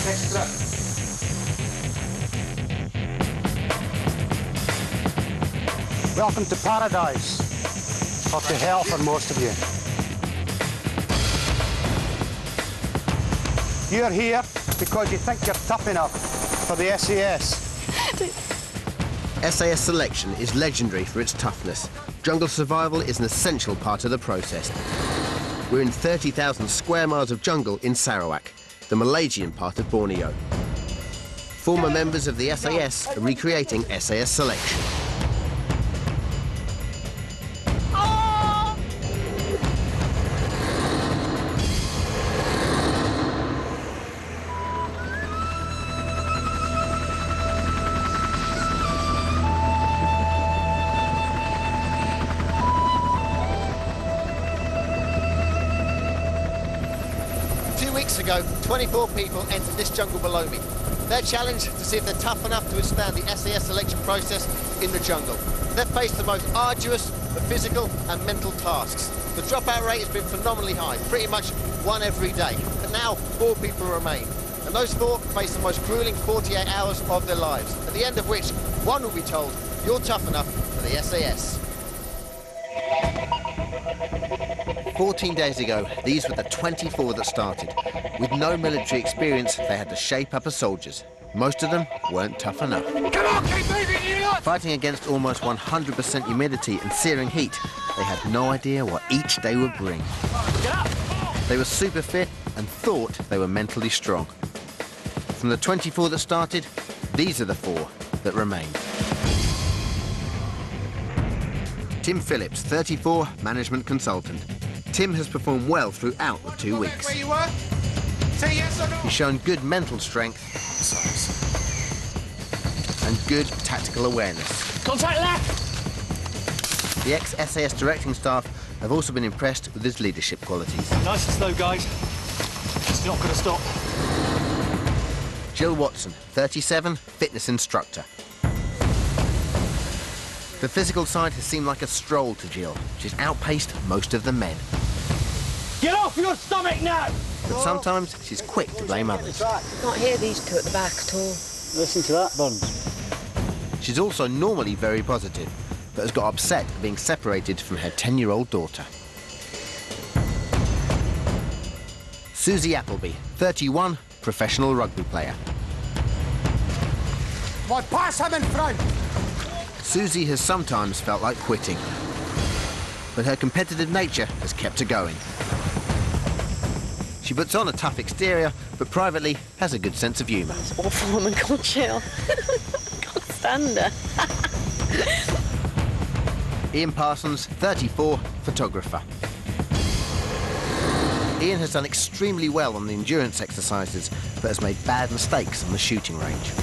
Extra. Welcome to paradise, or to hell for most of you. You're here because you think you're tough enough for the SAS. SAS selection is legendary for its toughness. Jungle survival is an essential part of the process. We're in 30,000 square miles of jungle in Sarawak, the Malaysian part of Borneo. Former members of the SAS are recreating SAS selection. 2 weeks ago, 24 people entered this jungle below me. Their challenge to see if they're tough enough to withstand the SAS selection process in the jungle. They've faced the most arduous of physical and mental tasks. The dropout rate has been phenomenally high, pretty much one every day. But now 4 people remain. And those 4 face the most grueling 48 hours of their lives, at the end of which one will be told, you're tough enough for the SAS. 14 days ago, these were the 24 that started. With no military experience, they had the shape up as soldiers. Most of them weren't tough enough. Come on, keep moving, you lot! Fighting against almost 100% humidity and searing heat, they had no idea what each day would bring. Get up! They were super fit and thought they were mentally strong. From the 24 that started, these are the 4 that remained. Tim Phillips, 34, management consultant. Tim has performed well throughout the 2 weeks. Where you were? Say yes or no? He's shown good mental strength and good tactical awareness. Contact left! The ex-SAS directing staff have also been impressed with his leadership qualities. Nice and slow, guys. It's not going to stop. Jill Watson, 37, fitness instructor. The physical side has seemed like a stroll to Jill. She's outpaced most of the men. Get off your stomach now! But sometimes she's quick to blame others. Can't hear these 2 at the back at all. Listen to that, Buns. She's also normally very positive, but has got upset at being separated from her 10-year-old daughter. Susie Appleby, 31, professional rugby player. Well, pass him in front! Susie has sometimes felt like quitting, but her competitive nature has kept her going. She puts on a tough exterior, but privately has a good sense of humour. This awful woman called Jill. Can't stand her. Ian Parsons, 34, photographer. Ian has done extremely well on the endurance exercises, but has made bad mistakes on the shooting range.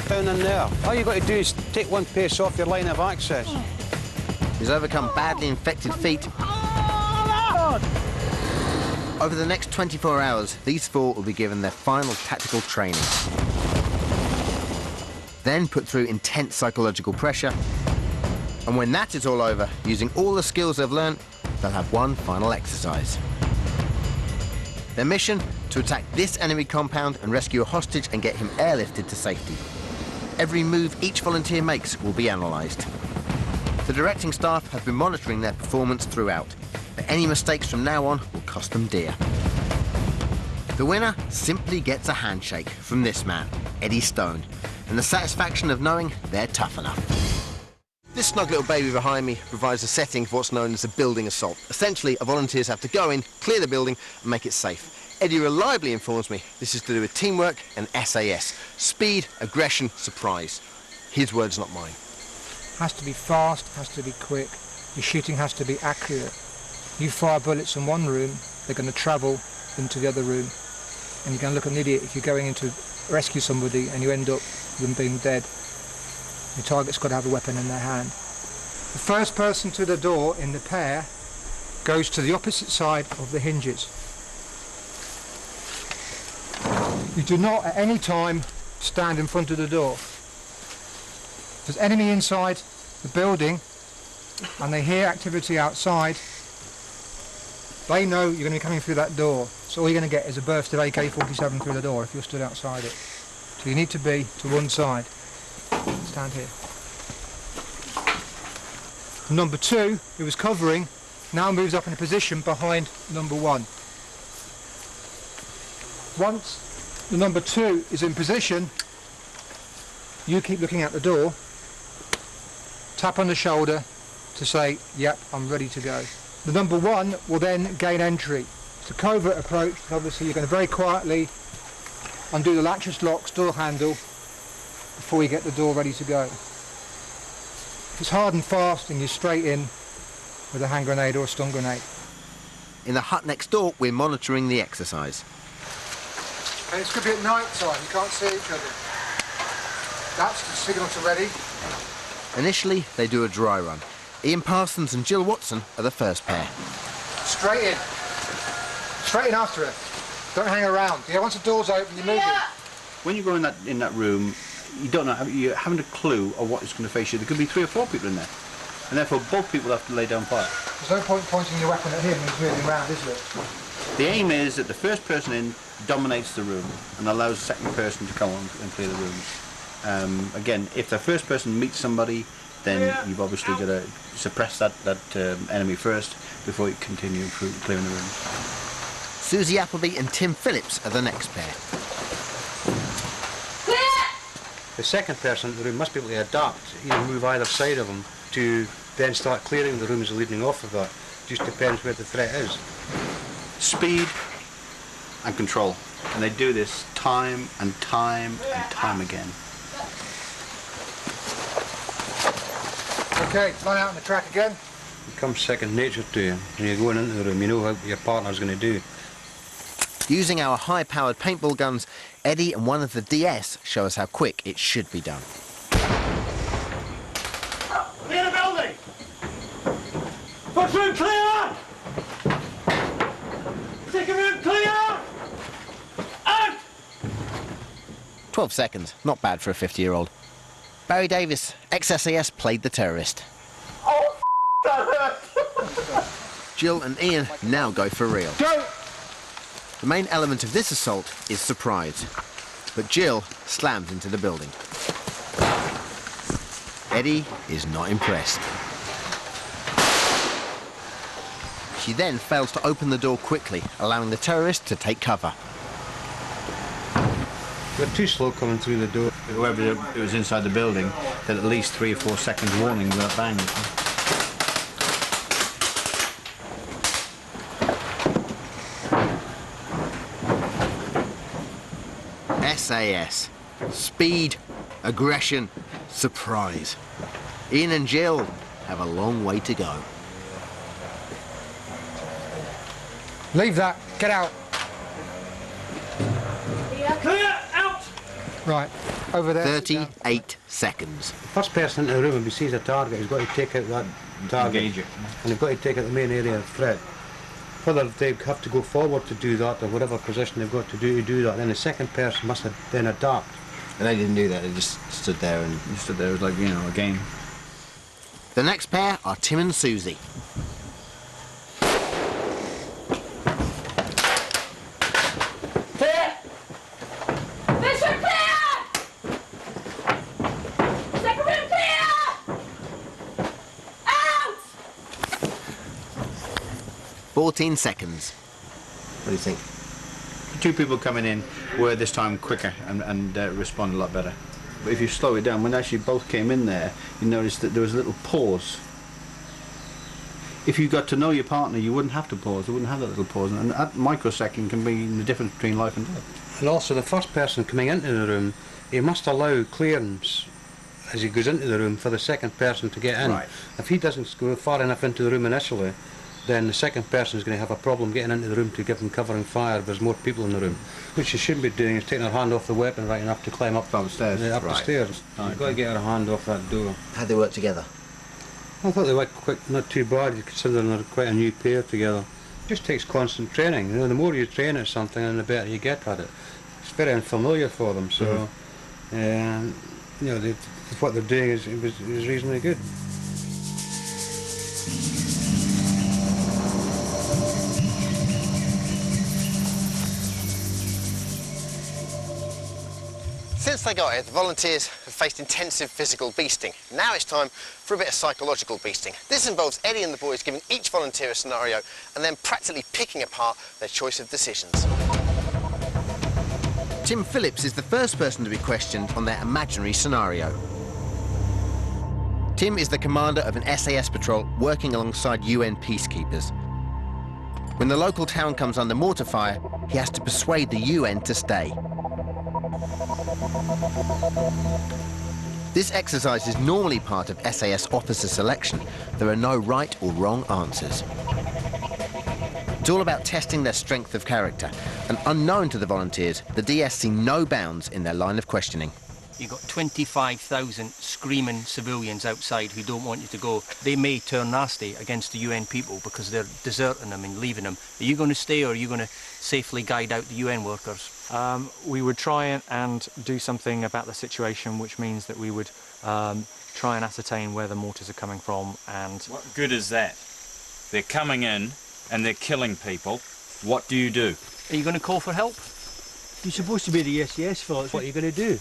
Down in there. All you've got to do is take 1 pace off your line of access. He's overcome badly infected feet. Over the next 24 hours, these 4 will be given their final tactical training. Then put through intense psychological pressure. And when that is all over, using all the skills they've learnt, they'll have one final exercise. Their mission? To attack this enemy compound and rescue a hostage and get him airlifted to safety. Every move each volunteer makes will be analysed. The directing staff have been monitoring their performance throughout, but any mistakes from now on will cost them dear. The winner simply gets a handshake from this man, Eddie Stone, and the satisfaction of knowing they're tough enough. This snug little baby behind me provides a setting for what's known as a building assault. Essentially, our volunteers have to go in, clear the building and make it safe. Eddie reliably informs me this is to do with teamwork and SAS. Speed, aggression, surprise. His words, not mine. Has to be fast, has to be quick. Your shooting has to be accurate. You fire bullets in one room, they're going to travel into the other room. And you're going to look an idiot if you're going in to rescue somebody and you end up them being dead. Your target's got to have a weapon in their hand. The first person to the door in the pair goes to the opposite side of the hinges. You do not at any time stand in front of the door. If there's enemy inside the building and they hear activity outside, They know you're going to be coming through that door, so all you're going to get is a burst of AK-47 through the door if you're stood outside it. So you need to be to one side. Stand here. Number 2, who was covering, now moves up in a position behind number 1. Once the number 2 is in position, you keep looking at the door, tap on the shoulder to say, yep, I'm ready to go. The number 1 will then gain entry. It's a covert approach, and obviously you're going to very quietly undo the latches, locks, door handle before you get the door ready to go. If it's hard and fast, and you're straight in with a hand grenade or a stun grenade. In the hut next door, we're monitoring the exercise. Okay, it's going to be at night time, you can't see each other. That's the signal to ready. Initially, they do a dry run. Ian Parsons and Jill Watson are the first pair. Straight in. Straight in after it. Don't hang around. Yeah, once the door's open, you move it. When you go in that room, you don't know, you haven't a clue of what is going to face you. There could be 3 or 4 people in there, and therefore both people have to lay down fire. There's no point pointing your weapon at him when he's moving around, is there? The aim is that the first person in dominates the room and allows the second person to come on and clear the rooms. Again, if the first person meets somebody, then you've obviously got to suppress that enemy first before you continue clearing the rooms. Susie Appleby and Tim Phillips are the next pair. The second person in the room must be able to adapt, move either side of them to then start clearing the rooms leading off of that. Just depends where the threat is. Speed and control, and they do this time and time and time again. Okay, line out on the track again. It becomes second nature to you. When you're going into the room, you know what your partner's going to do. Using our high-powered paintball guns, Eddie and one of the DS show us how quick it should be done. Clear the building! First room clear! Second room clear! Out! 12 seconds, not bad for a 50-year-old. Barry Davis, ex-SAS, played the terrorist. Oh, that hurt! Jill and Ian now go for real. Go! The main element of this assault is surprise, but Jill slams into the building. Eddie is not impressed. She then fails to open the door quickly, allowing the terrorist to take cover. We're too slow coming through the door. Whoever was inside the building had at least 3 or 4 seconds warning without bang. SAS. Speed, aggression, surprise. Ian and Jill have a long way to go. Leave that. Get out. Clear! Out! Right, over there. 38 seconds. The first person into the room, if he sees a target, he's got to take out that target. Engage it. And they've got to take out the main area of threat. Whether they have to go forward to do that, or whatever position they've got to do that, then the second person must then adapt. And they didn't do that, they just stood there and stood there. It was like, a game. The next pair are Tim and Susie. Clear! Mission clear! Second room clear! Out! 14 seconds. What do you think? 2 people coming in were this time quicker and respond a lot better. But if you slow it down, when actually both came in there, you noticed that there was a little pause. If you got to know your partner, you wouldn't have to pause. You wouldn't have that little pause. And that microsecond can be the difference between life and death. And also the first person coming into the room, he must allow clearance as he goes into the room for the second person to get in. Right. If he doesn't go far enough into the room initially, then the second person is going to have a problem getting into the room to give them covering fire if there's more people in the room. What she shouldn't be doing is taking her hand off the weapon right enough to climb up the stairs. Up the stairs. You've got to get her hand off that door. How'd they work together? I thought they were not too bad, considering they're quite a new pair together. It just takes constant training. The more you train at something, and the better you get at it. It's very unfamiliar for them, so what they're doing is reasonably good. Since they got here, the volunteers have faced intensive physical beasting. Now it's time for a bit of psychological beasting. This involves Eddie and the boys giving each volunteer a scenario and then practically picking apart their choice of decisions. Tim Phillips is the first person to be questioned on their imaginary scenario. Tim is the commander of an SAS patrol working alongside UN peacekeepers. When the local town comes under mortar fire, he has to persuade the UN to stay. This exercise is normally part of SAS officer selection. There are no right or wrong answers. It's all about testing their strength of character. And unknown to the volunteers, the DS see no bounds in their line of questioning. You've got 25,000 screaming civilians outside who don't want you to go. They may turn nasty against the UN people because they're deserting them and leaving them. Are you going to stay, or are you going to safely guide out the UN workers? We would try and do something about the situation, which means that we would try and ascertain where the mortars are coming from. And what good is that? They're coming in and they're killing people. What do you do? Are you going to call for help? You're supposed to be the SAS fellas. What are you going to do?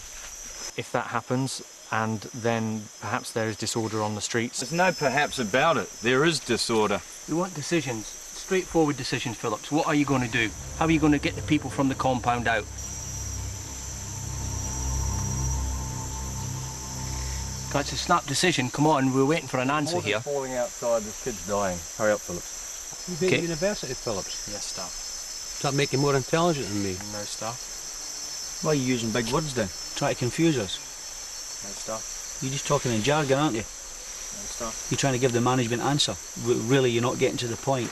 If that happens, and then perhaps there is disorder on the streets. There's no perhaps about it. There is disorder. We want decisions, straightforward decisions, Phillips. What are you going to do? How are you going to get the people from the compound out? It's a snap decision. Come on, we're waiting for an answer here. Falling outside, this kid's dying. Hurry up, Phillips. You've been at university, Phillips. Yes, staff. Does that make you more intelligent than me? No, staff. Why are you using big words then? Try to confuse us. No, staff. You're just talking in jargon, aren't you? No, staff. You're trying to give the management answer. Really, you're not getting to the point.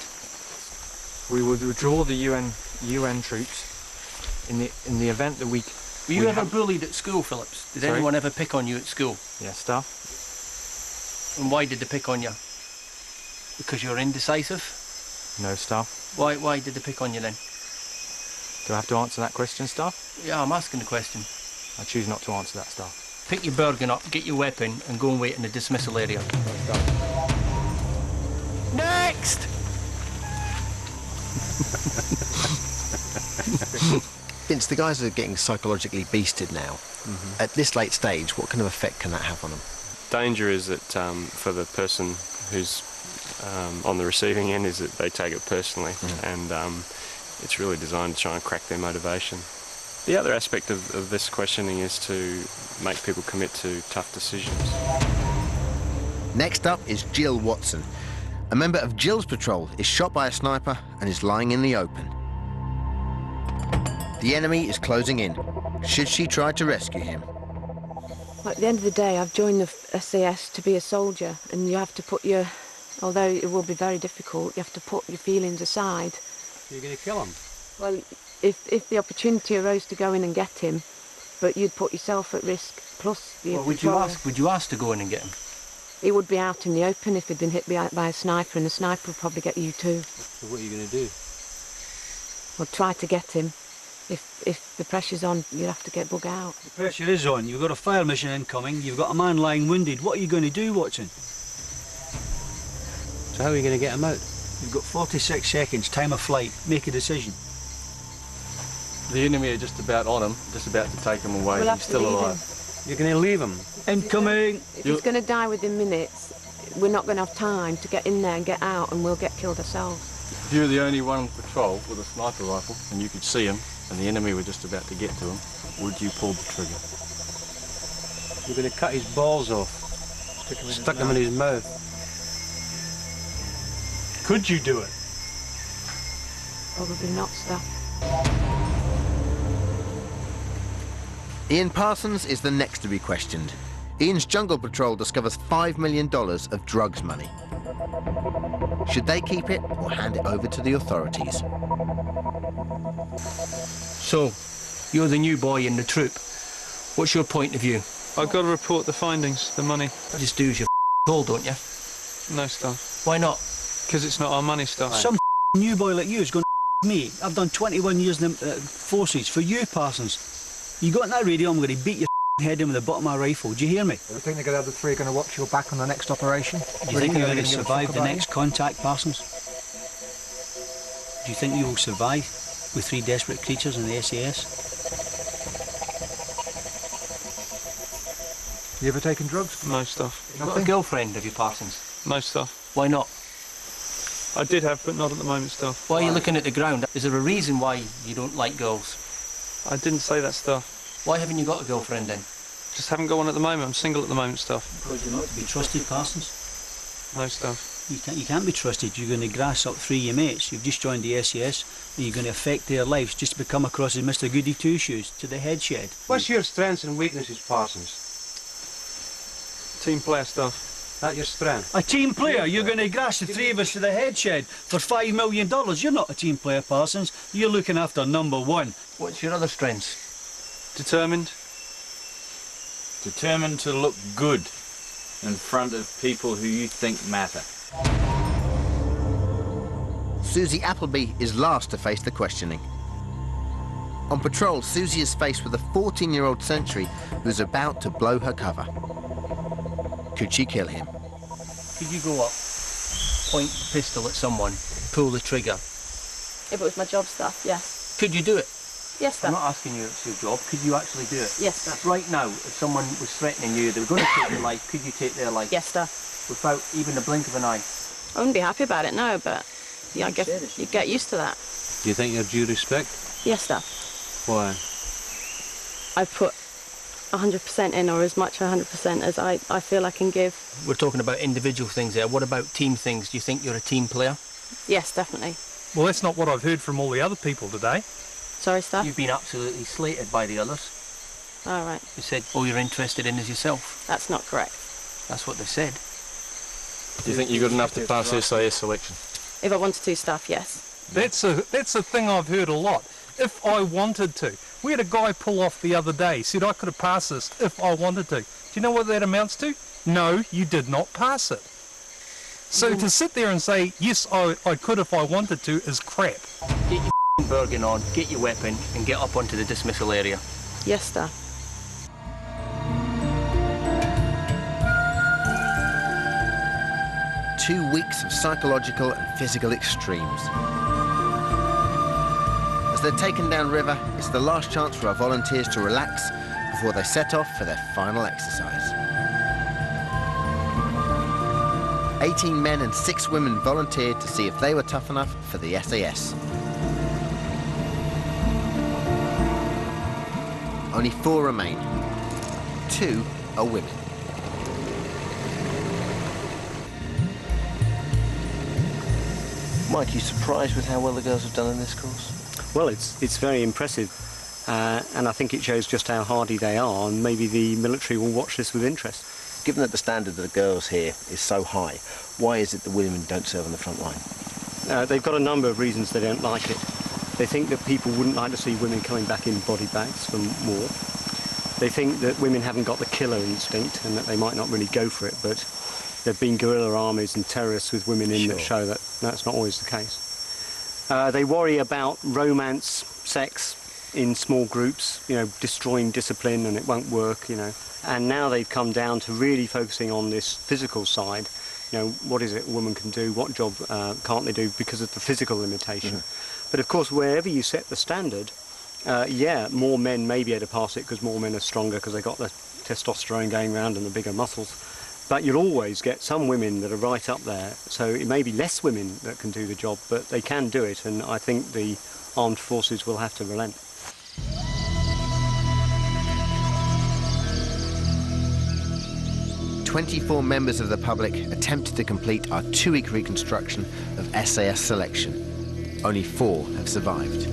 We would withdraw the UN troops in the event that we. Were you ever bullied at school, Phillips? Did anyone ever pick on you at school? Yes, staff. And why did they pick on you? Because you're indecisive? No, staff. Why did they pick on you then? Do I have to answer that question, staff? Yeah, I'm asking the question. I choose not to answer that, staff. Pick your Bergen up, get your weapon, and go and wait in the dismissal area. Next! Vince, the guys are getting psychologically beasted now. At this late stage, what kind of effect can that have on them? Danger is that for the person who's on the receiving end is that they take it personally, and it's really designed to try and crack their motivation. The other aspect of this questioning is to make people commit to tough decisions. Next up is Jill Watson. A member of Jill's patrol is shot by a sniper and is lying in the open. The enemy is closing in. Should she try to rescue him? At the end of the day, I've joined the SAS to be a soldier, and you have to put your, although it will be very difficult, you have to put your feelings aside. You're going to kill him? Well, if the opportunity arose to go in and get him, but you'd put yourself at risk, plus the Well, would you ask to go in and get him? He would be out in the open if he'd been hit by a sniper, and the sniper would probably get you too. So what are you going to do? Or try to get him. If the pressure's on, you'd have to get bug out. The pressure is on. You've got a fire mission incoming. You've got a man lying wounded. What are you going to do, Watson? So how are you going to get him out? You've got 46 seconds, time of flight. Make a decision. The enemy are just about on him, just about to take him away. We'll He's still alive. You're going to leave him? Incoming! If he's going to die within minutes, we're not going to have time to get in there and get out, and we'll get killed ourselves. If you're the only one on patrol with a sniper rifle and you could see him and the enemy were just about to get to him, would you pull the trigger? You're going to cut his balls off. Stuck them in his mouth. Could you do it? Probably not, Staff. Ian Parsons is the next to be questioned. Ian's jungle patrol discovers $5 million of drugs money. Should they keep it or hand it over to the authorities? So, you're the new boy in the troop. What's your point of view? I've got to report the findings, the money. Just do as you're told, don't you? No, staff. Why not? Because it's not our money, staff. Some new boy like you is going to me. I've done 21 years in the forces. For you, Parsons. You got on that radio, I'm going to beat your head in with the bottom of my rifle. Do you hear me? Do you think the other three are going to watch your back on the next operation? Do you think you're going to survive the next contact, Parsons? Do you think you will survive with three desperate creatures in the SAS? You ever taken drugs? No stuff. Got a girlfriend of your Parsons? No stuff. Why not? I did have, but not at the moment stuff. Why are you looking at the ground? Is there a reason why you don't like girls? I didn't say that stuff. Why haven't you got a girlfriend then? Just haven't got one at the moment. I'm single at the moment stuff. Because you're not to be trusted, Parsons. No stuff. You can't be trusted. You're going to grass up 3 of your mates. You've just joined the SAS and you're going to affect their lives just to come across as Mr. Goody Two-Shoes to the head shed. What's your strengths and weaknesses, Parsons? Team player stuff. That your strength? A team player? You're going to grass the 3 of us to the head shed for $5 million. You're not a team player, Parsons. You're looking after number 1. What's your other strengths? Determined. Determined to look good in front of people who you think matter. Susie Appleby is last to face the questioning. On patrol, Susie is faced with a 14-year-old sentry who's about to blow her cover. Could she kill him? Could you go up, point the pistol at someone, pull the trigger? If it was my job stuff, yes. Could you do it? Yes, sir. I'm not asking you if it's your job. Could you actually do it? Yes, sir. Right now, if someone was threatening you, they were going to take your life, could you take their life? Yes, sir. Without even the blink of an eye? I wouldn't be happy about it, no, but yeah, I guess you get used to that. Do you think you're due respect? Yes, sir. Why? I put 100% in, or as much 100% as I feel I can give. We're talking about individual things there. What about team things? Do you think you're a team player? Yes, definitely. Well, that's not what I've heard from all the other people today. Sorry, Staff? You've been absolutely slated by the others. All right. You said all you're interested in is yourself. That's not correct. That's what they said. Do you think you're good enough to pass the SAS selection? If I wanted to, Staff, yes. That's a thing I've heard a lot. If I wanted to. We had a guy pull off the other day, said I could have passed this if I wanted to. Do you know what that amounts to? No, you did not pass it. So to sit there and say, yes, I could if I wanted to, is crap. Get your Bergen on, get your weapon, and get up onto the dismissal area. Yes, Staff. Two weeks of psychological and physical extremes. As they're taken downriver, it's the last chance for our volunteers to relax before they set off for their final exercise. 18 men and 6 women volunteered to see if they were tough enough for the SAS. Only 4 remain. 2 are women. Mike, are you surprised with how well the girls have done in this course? Well, it's very impressive, and I think it shows just how hardy they are, and maybe the military will watch this with interest. Given that the standard of the girls here is so high, why is it the women don't serve on the front line? They've got a number of reasons they don't like it. They think that people wouldn't like to see women coming back in body bags for war. They think that women haven't got the killer instinct and that they might not really go for it, but there have been guerrilla armies and terrorists with women in that show that that's not always the case. They worry about romance, sex in small groups, destroying discipline, and it won't work, And now they've come down to really focusing on this physical side. What is it a woman can do, what job can't they do because of the physical limitation. But of course, wherever you set the standard, more men may be able to pass it because more men are stronger because they've got the testosterone going around and the bigger muscles. But you'll always get some women that are right up there, so it may be less women that can do the job, but they can do it, and I think the armed forces will have to relent. "24 members of the public attempted to complete our 2-week reconstruction of SAS selection. Only 4 have survived."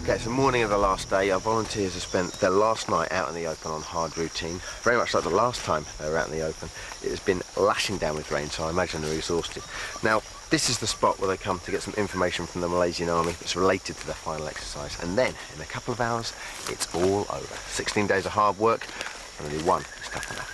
Okay, it's the morning of the last day. Our volunteers have spent their last night out in the open on hard routine. Very much like the last time they were out in the open. It has been lashing down with rain, so I imagine they're exhausted. Now, this is the spot where they come to get some information from the Malaysian Army that's related to their final exercise. And then, in a couple of hours, it's all over. 16 days of hard work, and only 1 is tough enough.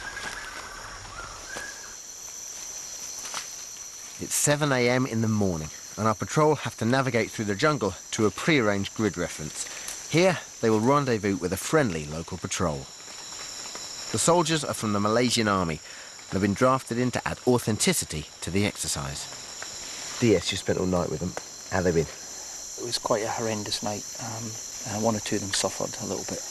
It's 7 a.m. in the morning, and our patrol have to navigate through the jungle to a pre-arranged grid reference. Here, they will rendezvous with a friendly local patrol. The soldiers are from the Malaysian Army and have been drafted in to add authenticity to the exercise. DS, you spent all night with them. How have they been? It was quite a horrendous night. 1 or 2 of them suffered a little bit.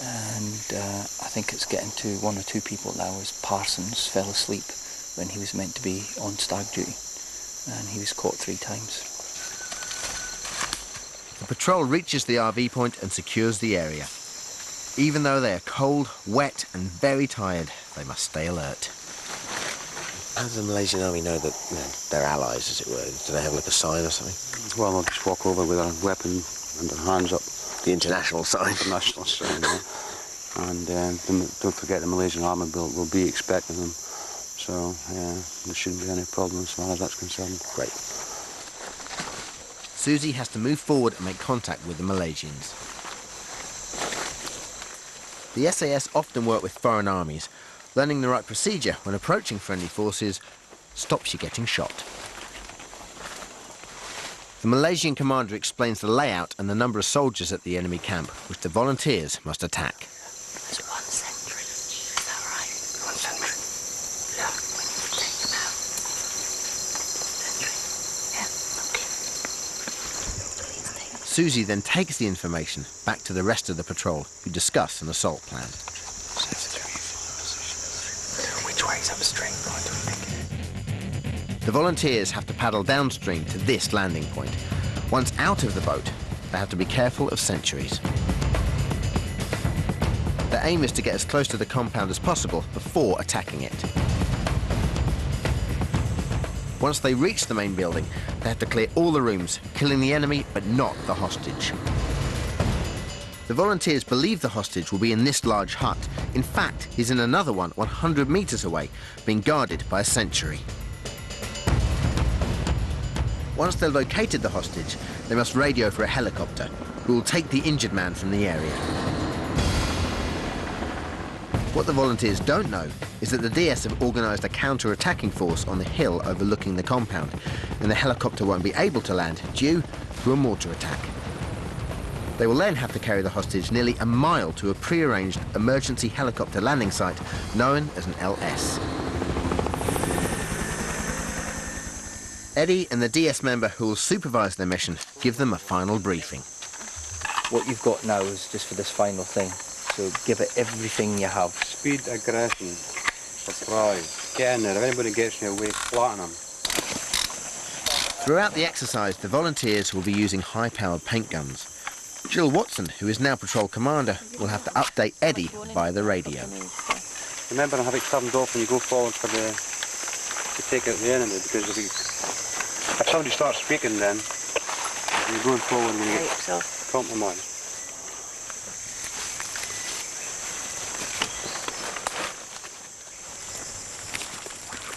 and I think it's getting to one or two people now, as Parsons fell asleep when he was meant to be on stag duty, and he was caught 3 times. The patrol reaches the RV point and secures the area. Even though they are cold, wet and very tired, they must stay alert. How does the Malaysian army know that they're allies, as it were? Do they have like a sign or something? Well, they'll just walk over with a weapon and their hands up. The international sign. International sign, yeah. And don't forget the Malaysian army will be expecting them. So, yeah, there shouldn't be any problem as far as that's concerned. Great. Susie has to move forward and make contact with the Malaysians. The SAS often work with foreign armies. Learning the right procedure when approaching friendly forces stops you getting shot. The Malaysian commander explains the layout and the number of soldiers at the enemy camp, which the volunteers must attack. There's 1 sentry, is that right? 1 sentry? Yeah. We need to take them out. Sentry? Yeah, okay. Susie then takes the information back to the rest of the patrol, who discuss an assault plan. Which way's upstream? Right, do we think? The volunteers have to paddle downstream to this landing point. Once out of the boat, they have to be careful of sentries. Their aim is to get as close to the compound as possible before attacking it. Once they reach the main building, they have to clear all the rooms, killing the enemy but not the hostage. The volunteers believe the hostage will be in this large hut. In fact, he's in another one 100 meters away, being guarded by a sentry. Once they've located the hostage, they must radio for a helicopter, who will take the injured man from the area. What the volunteers don't know is that the DS have organised a counter-attacking force on the hill overlooking the compound, and the helicopter won't be able to land due to a mortar attack. They will then have to carry the hostage nearly a mile to a pre-arranged emergency helicopter landing site known as an LS. Eddie and the DS member who will supervise their mission give them a final briefing. What you've got now is just for this final thing, so give it everything you have. Speed, aggression, surprise. Get in there. If anybody gets in your way, flatten them. Throughout the exercise, the volunteers will be using high-powered paint guns. Jill Watson, who is now patrol commander, will have to update Eddie via the radio. Remember to have it turned off when you go forward for to take out the enemy, because if somebody starts speaking then, you're going forward and you get compromised.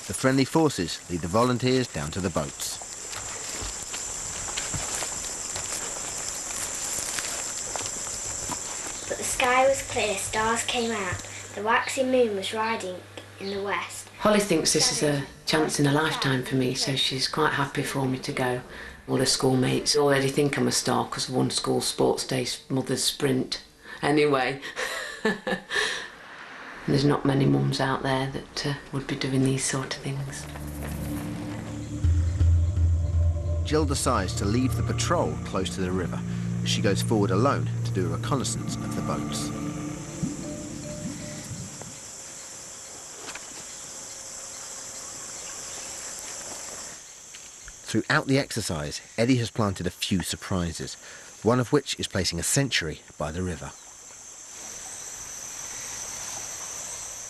The friendly forces lead the volunteers down to the boats. But the sky was clear, stars came out, the waxing moon was riding in the west. Holly thinks this is a chance in a lifetime for me, so she's quite happy for me to go. All her schoolmates already think I'm a star because one school sports day's mother's sprint. Anyway, there's not many mums out there that would be doing these sort of things. Jill decides to leave the patrol close to the river as she goes forward alone to do a reconnaissance of the boats. Throughout the exercise, Eddie has planted a few surprises, one of which is placing a sentry by the river.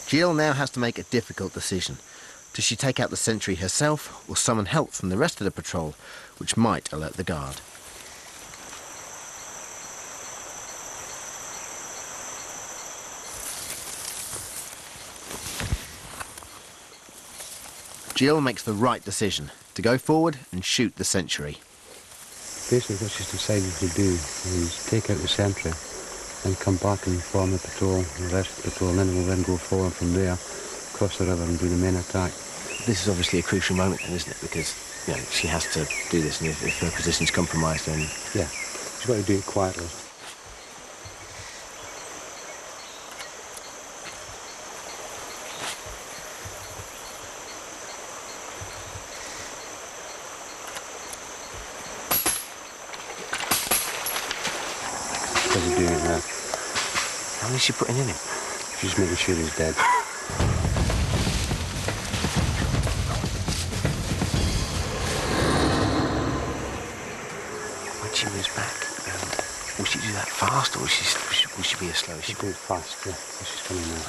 Jill now has to make a difficult decision. Does she take out the sentry herself or summon help from the rest of the patrol, which might alert the guard? Jill makes the right decision to go forward and shoot the sentry. Basically what she's decided to do is take out the sentry and come back and form the patrol, the rest of the patrol, and then we'll then go forward from there, cross the river and do the main attack. This is obviously a crucial moment then, isn't it? Because she has to do this, and if her position's compromised then... Yeah, she's got to do it quietly. Doing it now. How is she putting in him? She's making sure he's dead. When she moves back, will she do that fast or will she be as slow as she do it fast, yeah. She's coming now.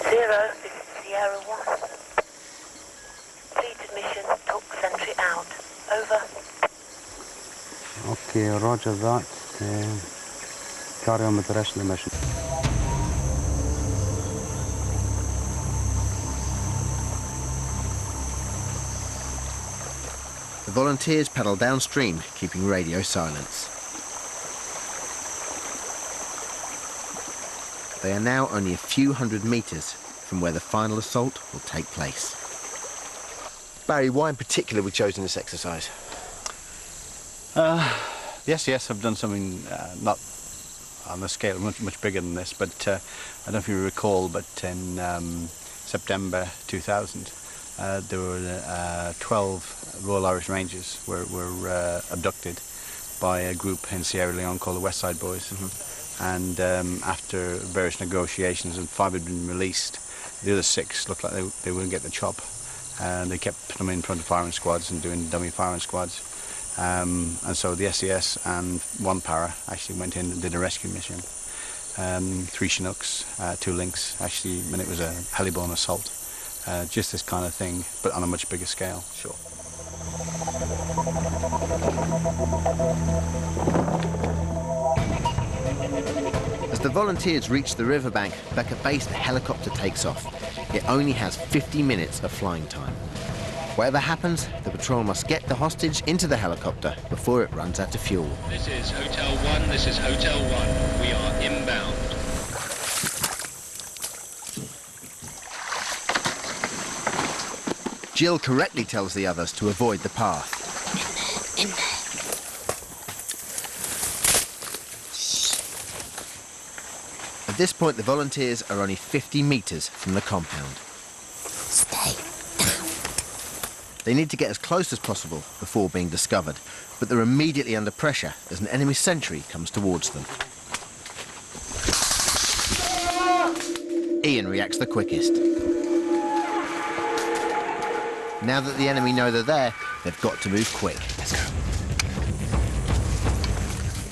0, this is Sierra 1. Fleet admission, took sentry out. Over. Okay, roger that. Carry on with the rest of the mission. The volunteers paddle downstream, keeping radio silence. They are now only a few hundred metres from where the final assault will take place. Barry, why in particular we chosen this exercise? Yes, I've done something not on a scale much bigger than this, but I don't know if you recall, but in September 2000, there were 12 Royal Irish Rangers were abducted by a group in Sierra Leone called the West Side Boys. And after various negotiations and 5 had been released, the other 6 looked like they wouldn't get the chop. And they kept putting them in front of firing squads and doing dummy firing squads. And so the SES and 1 para actually went in and did a rescue mission. 3 Chinooks, 2 Lynx, actually, and it was a heliborne assault. Just this kind of thing, but on a much bigger scale. Sure. As the volunteers reach the riverbank, back at base the helicopter takes off. It only has 50 minutes of flying time. Whatever happens, the patrol must get the hostage into the helicopter before it runs out of fuel. This is Hotel 1, this is Hotel 1. We are inbound. Jill correctly tells the others to avoid the path. In there. At this point, the volunteers are only 50 metres from the compound. Stay down. They need to get as close as possible before being discovered, but they're immediately under pressure as an enemy sentry comes towards them. Ian reacts the quickest. Now that the enemy know they're there, they've got to move quick. Let's go.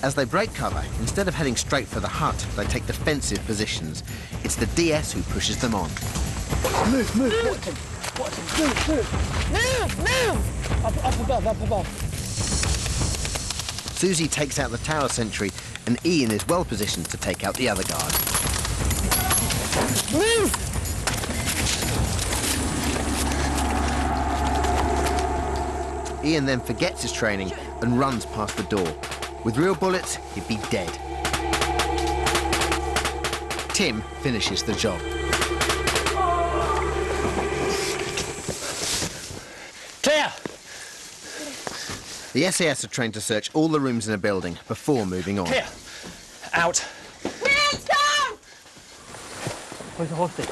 As they break cover, instead of heading straight for the hut, they take defensive positions. It's the DS who pushes them on. Move, Watson. Move! Up above. Susie takes out the tower sentry, and Ian is well positioned to take out the other guard. Move! Ian then forgets his training and runs past the door. With real bullets, he'd be dead. Tim finishes the job. Clear! The SAS are trained to search all the rooms in a building before moving on. Clear! Out! Let's go! Where's the hostage?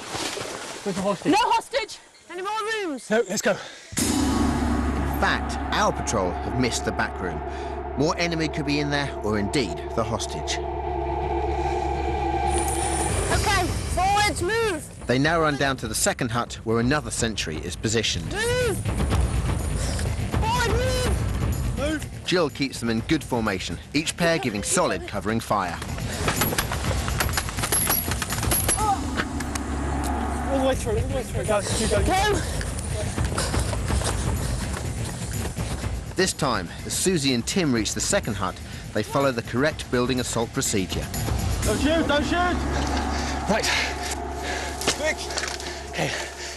No hostage! Any more rooms? No, let's go. In fact, our patrol have missed the back room. More enemy could be in there, or indeed the hostage. Okay, forwards, move! They now run down to the second hut, where another sentry is positioned. Move! Forward, move! Jill keeps them in good formation, each pair giving solid covering fire. All the way through. Go! This time, as Susie and Tim reach the second hut, they follow the correct building assault procedure. Don't shoot! Right. Quick! Okay,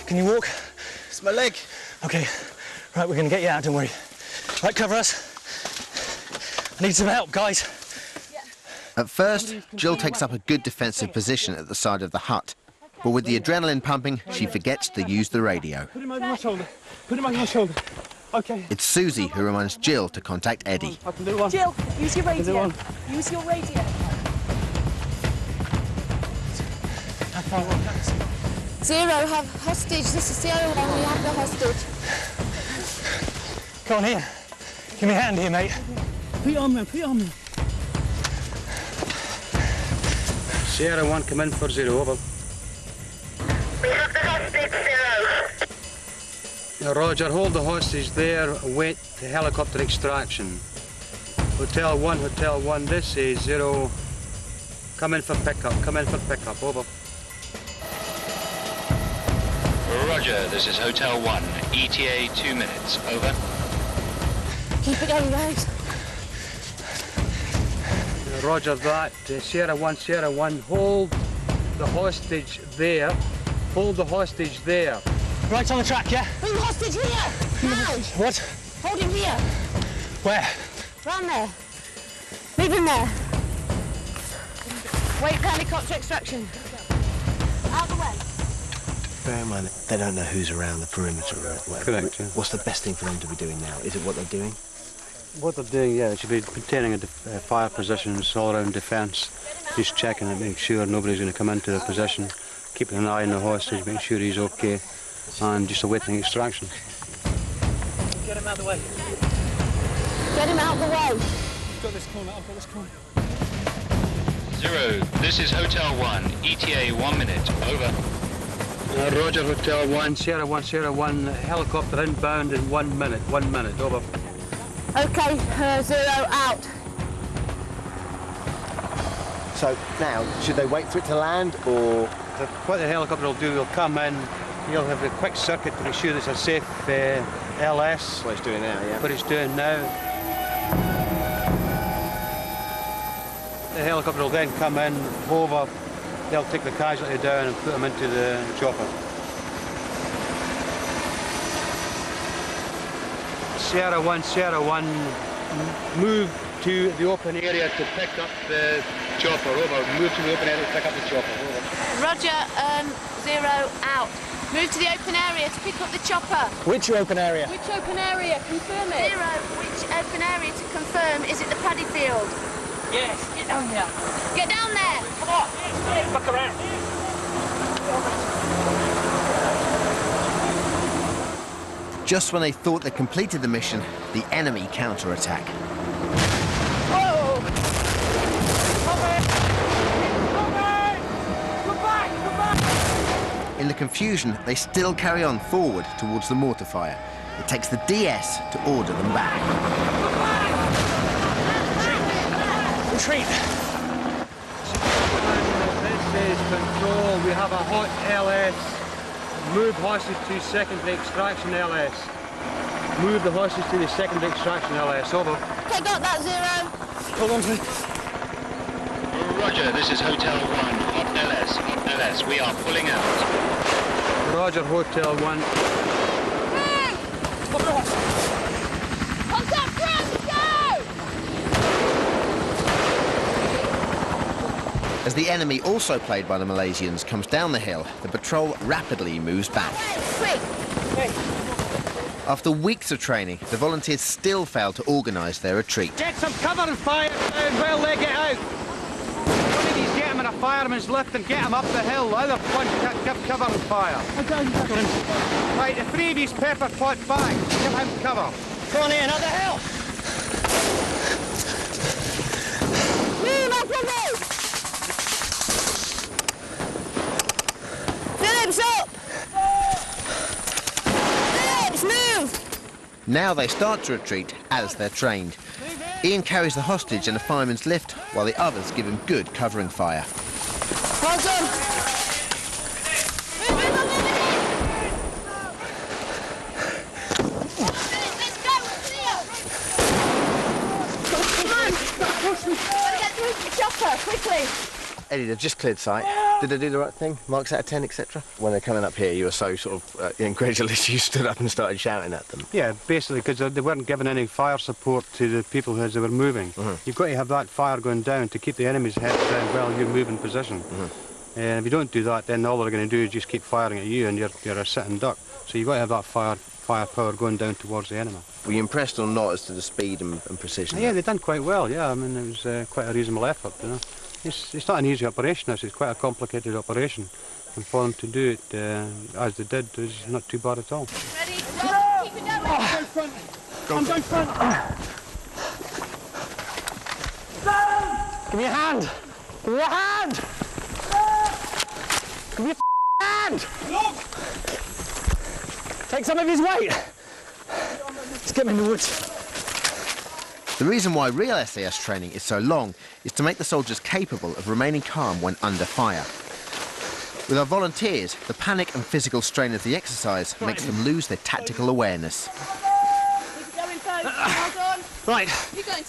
can you walk? It's my leg. Okay, right, we're going to get you out, don't worry. Right, cover us. I need some help, guys. At first, Jill takes up a good defensive position at the side of the hut. But with the adrenaline pumping, she forgets to use the radio. Put him over my shoulder. Okay. It's Susie who reminds Jill to contact Eddie. I can do one. Jill, use your radio. one. Use your radio. Zero, have hostage. This is Sierra 1, we have the hostage. Come on here. Give me a hand here, mate. Put your arm around. Sierra 1, come in for 0, over. We have the hostage, 0. Roger, hold the hostage there, wait the helicopter extraction. Hotel 1, this is 0. Come in for pickup, over. Roger, this is Hotel 1. ETA 2 minutes, over. Keep it going, guys. Roger that. Sierra 1, hold the hostage there. Hold the hostage there. Right on the track, yeah? Bring the hostage here! Now! What? Hold him here. Where? Round there. Leave him there. Wait for helicopter extraction. Out the way. Bear in mind, they don't know who's around the perimeter or whatever. Correct, yeah. What's the best thing for them to be doing now? Is it what they're doing? What they're doing, yeah, they should be maintaining fire positions all around defence. Just checking it, making sure nobody's going to come into their position, keeping an eye on the hostage, making sure he's okay, and just awaiting extraction. Get him out the way. Get him out the way. I've got this corner, I've got this corner. 0, this is Hotel 1. ETA 1 minute, over. Roger, Hotel 1, Sierra 1, helicopter inbound in 1 minute, over. Okay, 0 out. So now, should they wait for it to land, or...? What the helicopter will do, will come in, he'll have a quick circuit to be sure it's a safe LS. That's what it's doing now, yeah. What it's doing now. The helicopter will then come in, hover, they'll take the casualty down and put them into the chopper. Sierra 1, move to the open area to pick up the chopper, over. Move to the open area to pick up the chopper, over. Roger, 0 out. Move to the open area to pick up the chopper. Which open area? Which open area? Confirm it. 0, which open area to confirm? Is it the paddy field? Yes, get down there. Get down there. Come on, fuck around. Just when they thought they completed the mission, the enemy counter-attack. Whoa! Come back! In the confusion, they still carry on forward towards the mortar fire. It takes the DS to order them back. Retreat! This is control. We have a hot LS. Move hostage to secondary extraction LS. Move the hostage to the secondary extraction LS. Over. Okay, got that, 0. Hold on to me. Roger, this is Hotel 1. Hot LS. We are pulling out. Roger, Hotel 1. Contact ground, go! As the enemy, also played by the Malaysians, comes down the hill, the patrol rapidly moves back. Quick! After weeks of training, the volunteers still failed to organise their retreat. Get some cover and fire down while they get out. One of these get him in a fireman's lift and get him up the hill. The other one give cover and fire. Right, the 3 of these pepper pot back. Give him cover. Come on in, up the hill! Move up on me! Phillips, up! Phillips, move! Now they start to retreat as they're trained. Ian carries the hostage in a fireman's lift, while the others give him good covering fire. Hold on! Let's go, clear! Come on! Gotta get through the chopper, quickly! Eddie, they've just cleared sight. Did they do the right thing? Marks out of 10, etc.? When they're coming up here, you were so sort of incredulous, you stood up and started shouting at them. Yeah, basically, because they weren't giving any fire support to the people as they were moving. You've got to have that fire going down to keep the enemy's heads down while you're moving position. And if you don't do that, then all they're going to do is just keep firing at you and you're a sitting duck. So you've got to have that firepower going down towards the enemy. Were you impressed or not as to the speed and precision? Yeah, they've done quite well, yeah. I mean, it was quite a reasonable effort, you know. It's not an easy operation, it's quite a complicated operation. And for them to do it as they did was not too bad at all. Ready? Go! Keep it going! Go front! I'm going front! Give me a hand! Give me a hand! Give me a hand! Take some of his weight. Let's get him in the woods. The reason why real SAS training is so long is to make the soldiers capable of remaining calm when under fire. With our volunteers, the panic and physical strain of the exercise makes them lose their tactical awareness. Right,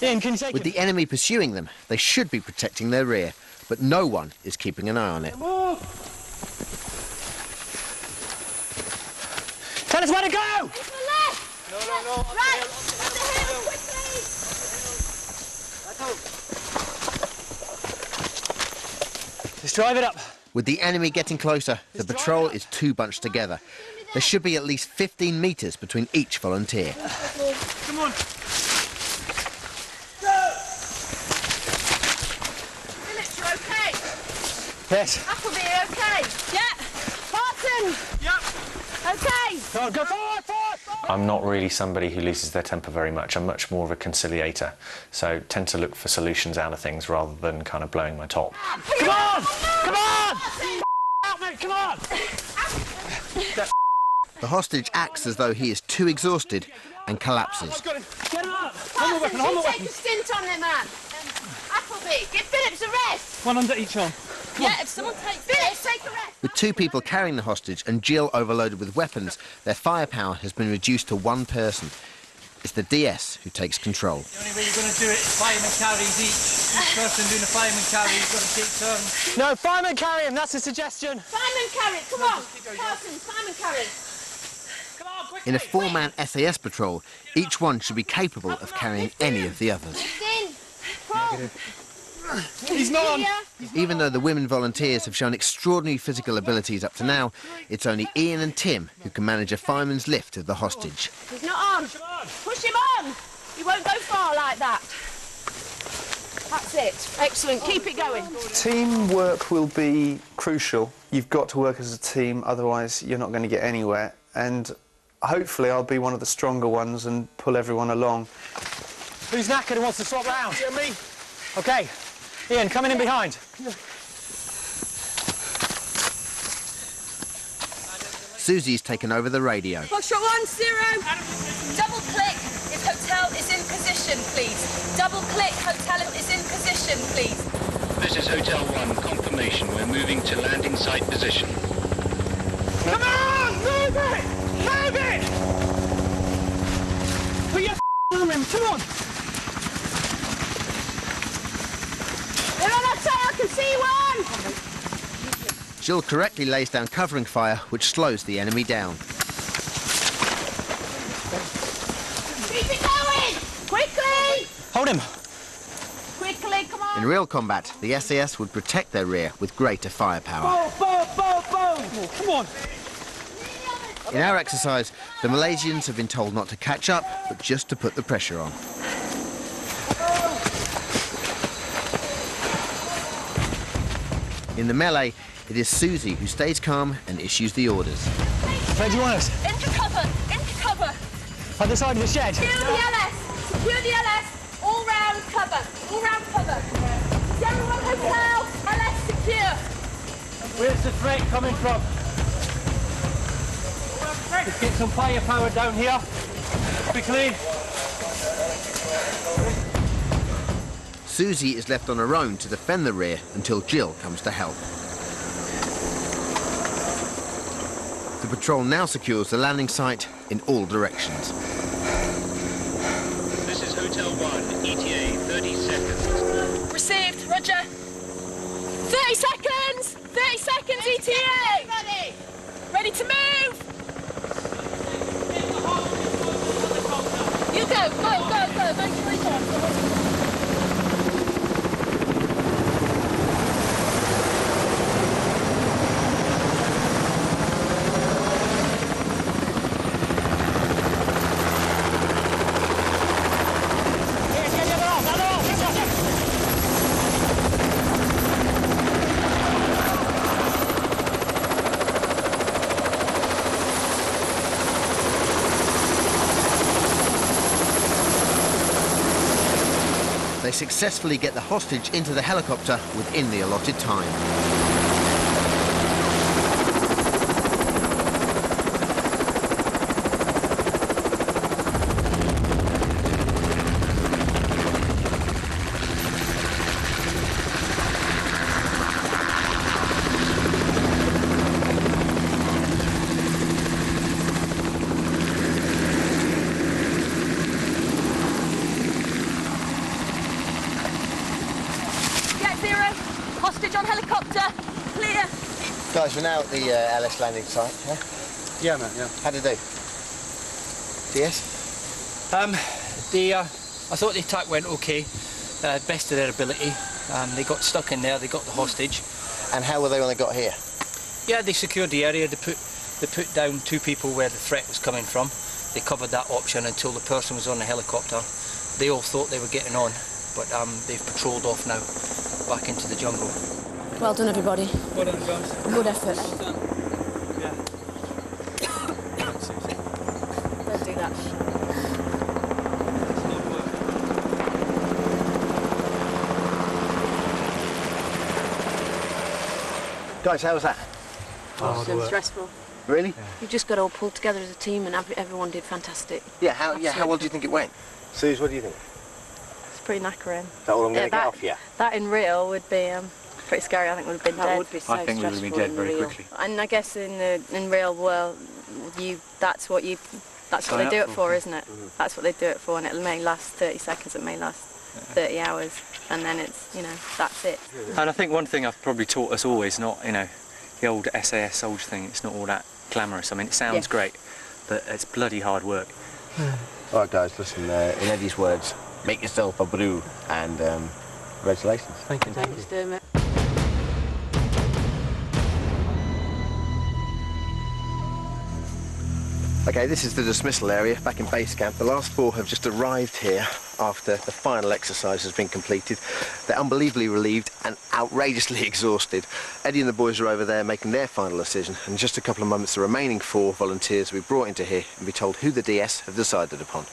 Ian, can you take With the enemy pursuing them, they should be protecting their rear, but no one is keeping an eye on it. Tell us where to go! No. Right, up the hill, quickly! Let's drive it up. With the enemy getting closer, the patrol is too bunched together. There should be at least 15 metres between each volunteer. Come on. Phillips, you okay? Yes. Appleby, you okay? Yeah. Barton! Yep. Okay. Come on, go forward, forward! I'm not really somebody who loses their temper very much. I'm much more of a conciliator, so tend to look for solutions out of things rather than kind of blowing my top. Come on! Come on! Out, mate, come on! The hostage acts as though he is too exhausted and collapses. Get him up! Barton, you take a stint on them, man. Appleby, give Phillips a rest. One under each arm. Yeah, if someone takes Phillips, take a rest. With 2 people carrying the hostage and Jill overloaded with weapons, their firepower has been reduced to 1 person. It's the DS who takes control. The only way you're going to do it is fireman carries each person doing a fireman carry, you've got to take turns. No, fireman carry him, that's a suggestion. Fireman carry, come on. Parsons, fireman carry. In a 4-man SAS patrol, each one should be capable of carrying any of the others. He's not on. Even though the women volunteers have shown extraordinary physical abilities up to now, it's only Ian and Tim who can manage a fireman's lift of the hostage. He's not on. Push him on. He won't go far like that. That's it. Excellent. Keep it going. Teamwork will be crucial. You've got to work as a team, otherwise you're not going to get anywhere. And hopefully I'll be one of the stronger ones and pull everyone along. Who's knackered and wants to swap round? Yeah, me. Okay. Ian, coming in behind. Susie's taken over the radio. Foxtrot 10. Double click if hotel is in position, please. Double click hotel is in position, please. This is Hotel 1, confirmation. We're moving to landing site position. Come on! Move it! Move it! Put your arm in, come on! They're on that side, I can see one! Jill correctly lays down covering fire, which slows the enemy down. Keep it going! Quickly! Hold him! Quickly, come on! In real combat, the SAS would protect their rear with greater firepower. Boom! Come on! In our exercise, the Malaysians have been told not to catch up, but just to put the pressure on. In the melee, it is Susie who stays calm and issues the orders. Where do you want us? Into cover! Into cover! On the side of the shed? Secure the LS! Secure the LS! All round cover! All round cover! Sierra 1 Hotel! LS secure! Where's the threat coming from? Let's get some firepower down here. Quickly. Susie is left on her own to defend the rear until Jill comes to help. The patrol now secures the landing site in all directions. This is Hotel 1, ETA 30 seconds. Received, roger. 30 seconds! 30 seconds, ETA! Ready! Ready to move! You go, go! Make sure he's on. They successfully get the hostage into the helicopter within the allotted time. Guys, we're now at the LS landing site, yeah? Yeah, man, yeah. How did they do? DS? I thought the attack went okay, best of their ability. They got stuck in there, they got the hostage. And how were they when they got here? Yeah, they secured the area, they put down 2 people where the threat was coming from. They covered that option until the person was on the helicopter. They all thought they were getting on, but they've patrolled off now, back into the jungle. Well done, everybody. Well done, guys. Good effort. Well done. Yeah. Don't do that. Guys, how was that? Awesome. Stressful. Really? You've just got to all pull together as a team, and everyone did fantastic. Yeah, how well do you think it went? Suze, what do you think? It's pretty knackering. Is that all I'm going to get off you? That in real would be pretty scary. I think would have been dead. That would be so I think we would have been dead very quickly. And I guess in real world, that's what they do it for, isn't it? That's what they do it for, and it may last 30 seconds, it may last 30 hours, and then it's, that's it. And I think one thing I've probably taught us all is not, the old SAS soldier thing, it's not all that glamorous. I mean, it sounds great, but it's bloody hard work. All right, guys, listen, in Eddie's words, make yourself a brew, and congratulations. Thank you. Thanks, Dermot. Okay, this is the dismissal area back in base camp. The last 4 have just arrived here after the final exercise has been completed. They're unbelievably relieved and outrageously exhausted. Eddie and the boys are over there making their final decision, and in just a couple of moments the remaining 4 volunteers will be brought into here and be told who the DS have decided upon.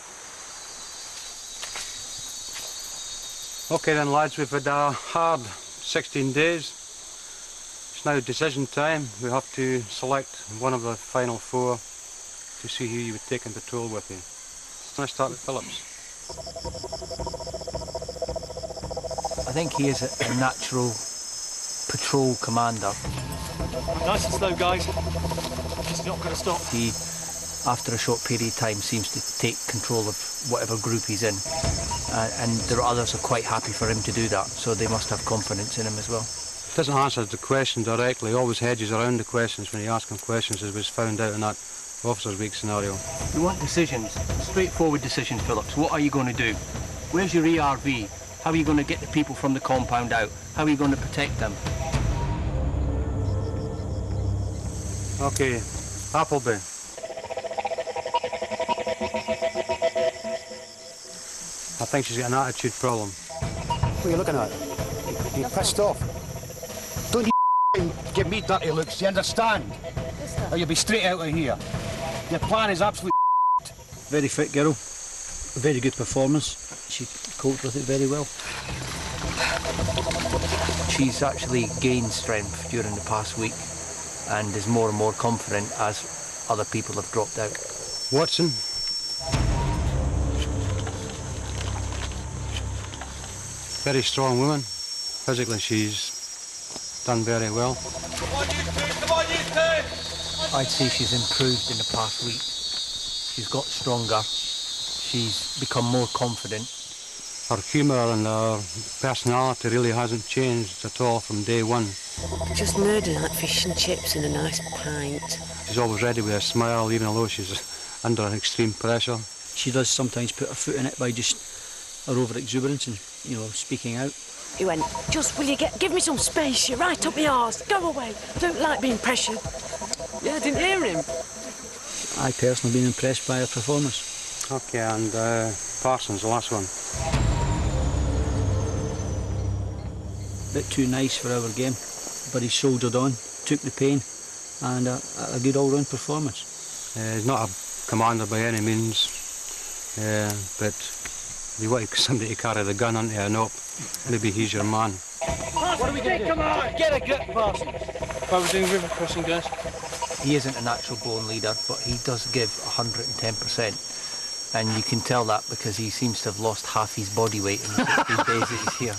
OK then, lads, we've had a hard 16 days. It's now decision time. We have to select one of the final 4 to see who you would take in patrol with you. Let's start with Phillips. I think he is a natural patrol commander. Nice and slow, guys. He's not going to stop. He, after a short period of time, seems to take control of whatever group he's in. And there are others who are quite happy for him to do that, so they must have confidence in him as well. Doesn't answer the question directly, always hedges around the questions when you ask him questions, as was found out in that Officers' Week scenario. We want decisions, straightforward decisions, Phillips. What are you going to do? Where's your ERV? How are you going to get the people from the compound out? How are you going to protect them? OK, Appleby. I think she's got an attitude problem. What are you looking at? You're pissed off. Don't you give me dirty looks, you understand? Or you'll be straight out of here. Your plan is absolutely Very fit girl. Very good performance. She coped with it very well. She's actually gained strength during the past week and is more and more confident as other people have dropped out. Watson. Very strong woman. Physically, she's done very well. Come on, you two! Come on, you two! I'd say she's improved in the past week. She's got stronger. She's become more confident. Her humour and her personality really hasn't changed at all from day one. Just murder like fish and chips in a nice pint. She's always ready with a smile, even though she's under extreme pressure. She does sometimes put her foot in it by just her over-exuberance and, speaking out. He went, just will you give me some space, you're right up my arse, go away, I don't like being pressured. Yeah, I didn't hear him. I personally been impressed by her performance. OK, and Parsons, the last one. Bit too nice for our game, but he soldiered on, took the pain, and a good all-round performance. He's not a commander by any means, but you want somebody to carry the gun into a knob, maybe he's your man. What are we going to do? Come on! Get a grip, Parsons. Why are we doing river crossing, guys? He isn't a natural-born leader, but he does give 110%. And you can tell that because he seems to have lost half his body weight in the 16 days that he's here.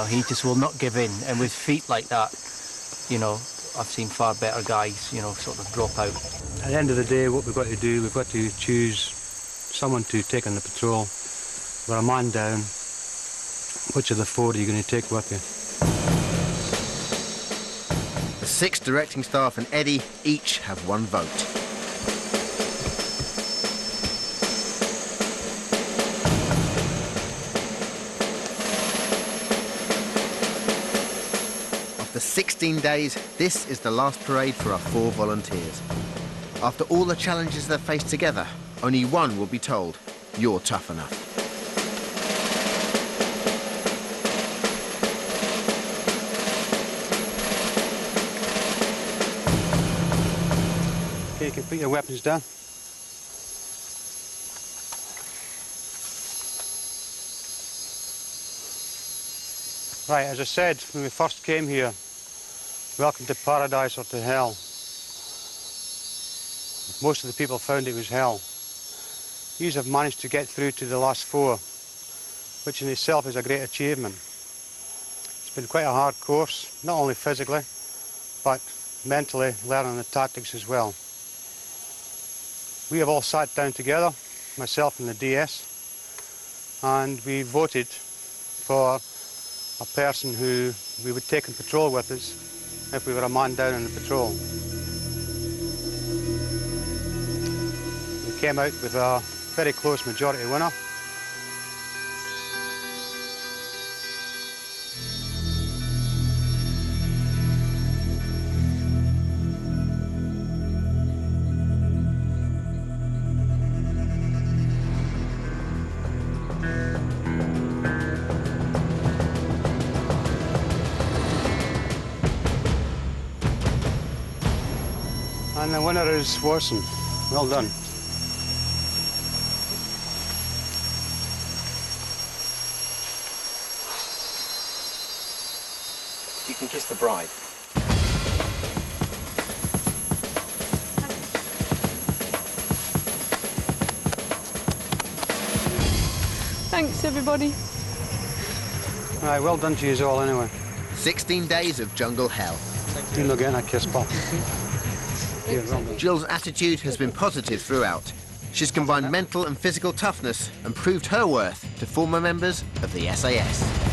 He just will not give in. And with feet like that, I've seen far better guys, sort of drop out. At the end of the day, what we've got to do, we've got to choose someone to take on the patrol. We're a man down. Which of the 4 are you going to take with you? As 6 directing staff and Eddie each have 1 vote. After 16 days, this is the last parade for our 4 volunteers. After all the challenges they've faced together, only one will be told, "You're tough enough." Okay, you can put your weapons down. Right, as I said when we first came here, welcome to paradise or to hell. Most of the people found it was hell. These have managed to get through to the last 4, which in itself is a great achievement. It's been quite a hard course, not only physically, but mentally learning the tactics as well. We have all sat down together, myself and the DS, and we voted for a person who we would take on patrol with us if we were a man down in the patrol. We came out with a very close majority winner. And the winner is Warson. Well done. You can kiss the bride. Thanks, everybody. All right, well done to you all anyway. 16 days of jungle hell. You're not getting a kiss, Paul. Jill's attitude has been positive throughout. She's combined mental and physical toughness and proved her worth to former members of the SAS.